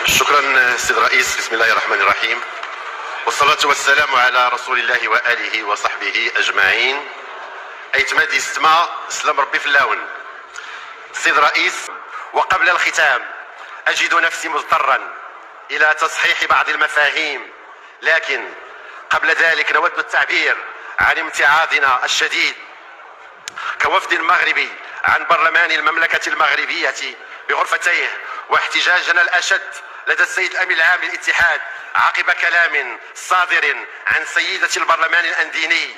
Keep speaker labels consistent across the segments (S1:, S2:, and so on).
S1: شكرا سيد الرئيس. بسم الله الرحمن الرحيم، والصلاة والسلام على رسول الله وآله وصحبه أجمعين. أيتمادي استماع سلام ربي في اللون. سيد الرئيس، وقبل الختام أجد نفسي مضطرا إلى تصحيح بعض المفاهيم، لكن قبل ذلك نود التعبير عن امتعاضنا الشديد كوفد مغربي عن برلمان المملكة المغربية بغرفتيه، واحتجاجنا الأشد لدى السيد الأمين العام للاتحاد عقب كلام صادر عن سيدة البرلمان الأنديني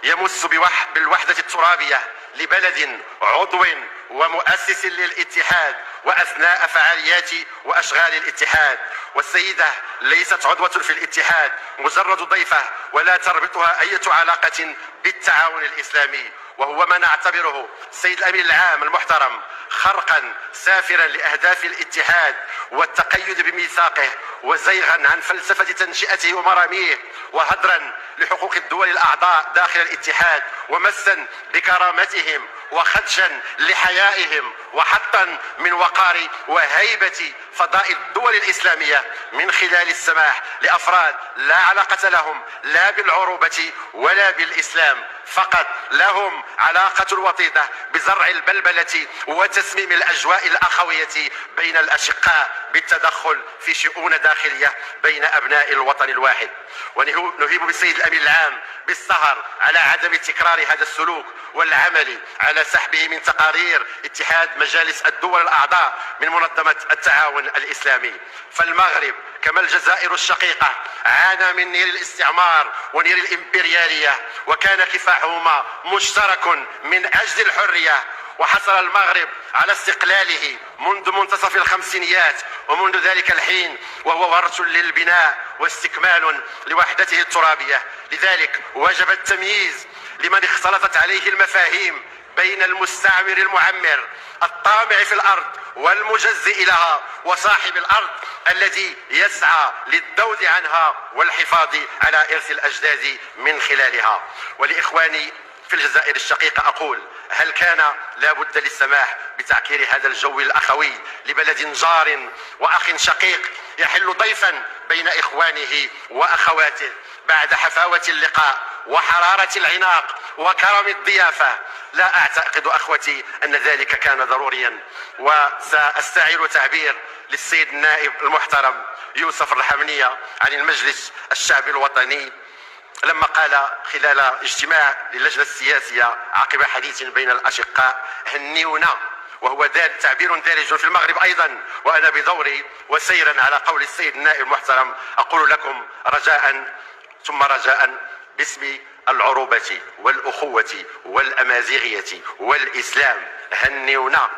S1: يمس بالوحدة الترابية لبلد عضو ومؤسس للاتحاد وأثناء فعاليات وأشغال الاتحاد. والسيدة ليست عضوة في الاتحاد، مجرد ضيفة، ولا تربطها أي علاقة بالتعاون الإسلامي، وهو ما نعتبره السيد الأمين العام المحترم خرقا سافرا لأهداف الاتحاد والتقيد بميثاقه، وزيغا عن فلسفة تنشئته ومراميه، وهدرا لحقوق الدول الأعضاء داخل الاتحاد، ومسا بكرامتهم، وخدشا لحيائهم، وحطا من وقار وهيبة فضاء الدول الإسلامية من خلال السماح لأفراد لا علاقة لهم لا بالعروبة ولا بالإسلام، فقط لهم علاقة وطيدة بزرع البلبلة وتسميم الأجواء الأخوية بين الأشقاء بالتدخل في شؤون داخلية بين أبناء الوطن الواحد. ونهيب بالسيد الأمين العام بالسهر على عدم تكرار هذا السلوك والعمل على سحبه من تقارير اتحاد مجالس الدول الأعضاء من منظمة التعاون الإسلامي. فالمغرب كما الجزائر الشقيقة عانى من نير الاستعمار ونير الإمبريالية، وكان كفاحهما مشترك من أجل الحرية. وحصل المغرب على استقلاله منذ منتصف الخمسينيات، ومنذ ذلك الحين وهو ورث للبناء واستكمال لوحدته الترابية. لذلك وجب التمييز لمن اختلطت عليه المفاهيم بين المستعمر المعمر الطامع في الأرض والمجزئ لها، وصاحب الأرض الذي يسعى للذود عنها والحفاظ على إرث الأجداد من خلالها. ولإخواني في الجزائر الشقيقة أقول: هل كان لا بد للسماح بتعكير هذا الجو الأخوي لبلد جار وأخ شقيق يحل ضيفا بين إخوانه وأخواته بعد حفاوة اللقاء وحرارة العناق وكرم الضيافة؟ لا أعتقد أخوتي أن ذلك كان ضروريا. وسأستعير تعبير للسيد النائب المحترم يوسف الرحمنية عن المجلس الشعبي الوطني لما قال خلال اجتماع للجنة السياسية عقب حديث بين الأشقاء: هنيونا. وهو تعبير دارج في المغرب أيضا. وأنا بدوري وسيرا على قول السيد النائب المحترم أقول لكم رجاء ثم رجاء باسم العروبة والأخوة والأمازيغية والإسلام: هنيونا.